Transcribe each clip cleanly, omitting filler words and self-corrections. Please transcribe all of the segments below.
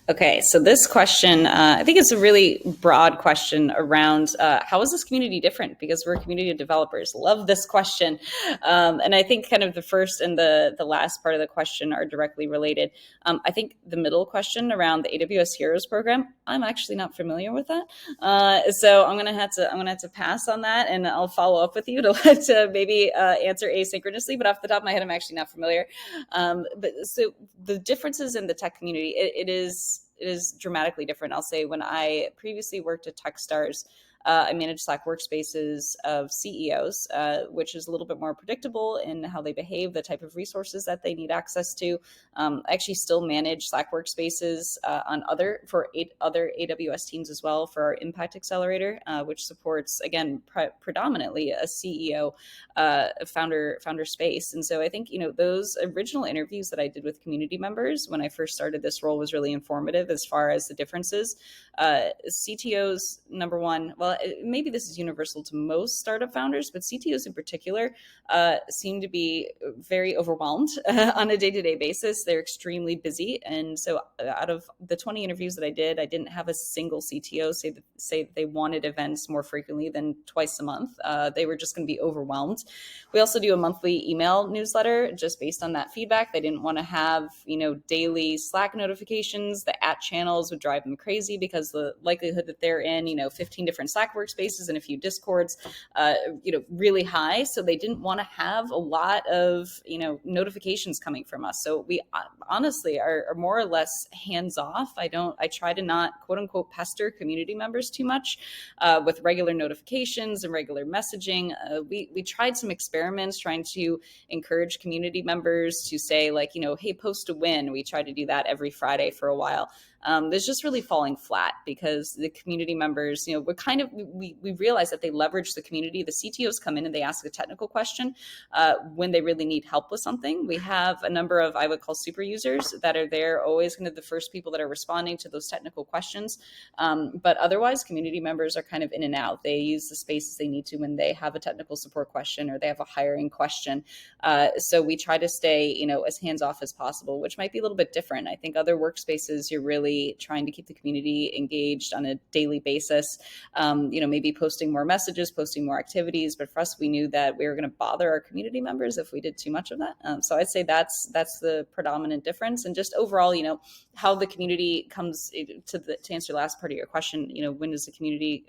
Okay, so this question, I think it's a really broad question around how is this community different? Because we're a community of developers. Love this question. And I think kind of the first and the last part of the question are directly related. I think the middle question around the AWS Heroes Program, I'm actually not familiar with that. So I'm gonna have to pass on that, and I'll follow up with you to maybe answer asynchronously. But off the top of my head, I'm actually not familiar. But so the differences in the tech community, it is dramatically different. I'll say when I previously worked at Techstars, I managed Slack workspaces of CEOs, which is a little bit more predictable in how they behave, the type of resources that they need access to. I actually still manage Slack workspaces other AWS teams as well for our Impact Accelerator, which supports again predominantly a CEO founder space. And so I think those original interviews that I did with community members when I first started this role was really informative as far as the differences. CTOs, number one, well, maybe this is universal to most startup founders, but CTOs in particular seem to be very overwhelmed on a day-to-day basis. They're extremely busy, and so out of the 20 interviews that I did, I didn't have a single CTO say that they wanted events more frequently than twice a month. They were just going to be overwhelmed. We also do a monthly email newsletter just based on that feedback. They didn't want to have daily Slack notifications. The channels would drive them crazy because the likelihood that they're in 15 different Slack workspaces and a few Discords, really high. So they didn't want to have a lot of notifications coming from us. So we honestly are more or less hands off. I try to not quote unquote pester community members too much with regular notifications and regular messaging. We tried some experiments trying to encourage community members to say hey, post a win. We tried to do that every Friday for a while. There's just really falling flat because the community members, we realize that they leverage the community. The CTOs come in and they ask a technical question when they really need help with something. We have a number of, I would call super users that are there, always kind of the first people that are responding to those technical questions. But otherwise, community members are kind of in and out. They use the spaces they need to when they have a technical support question or they have a hiring question. So we try to stay, as hands off as possible, which might be a little bit different. I think other workspaces, you're really trying to keep the community engaged on a daily basis, maybe posting more messages, posting more activities. But for us, we knew that we were going to bother our community members if we did too much of that. So I'd say that's the predominant difference. And just overall, how the community comes to answer the last part of your question, when does the community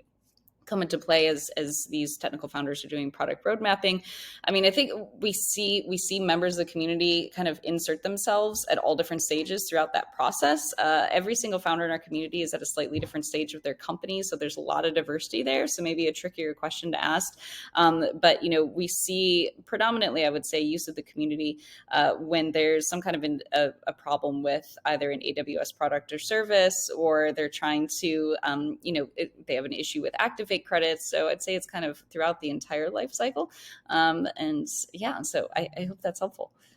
come into play as these technical founders are doing product road mapping? I mean, I think we see members of the community kind of insert themselves at all different stages throughout that process. Every single founder in our community is at a slightly different stage of their company, so there's a lot of diversity there. So maybe a trickier question to ask, but we see predominantly, I would say, use of the community when there's some kind of a problem with either an AWS product or service, or they're trying to they have an issue with Activate credits. So I'd say it's kind of throughout the entire life cycle. And yeah, so I hope that's helpful.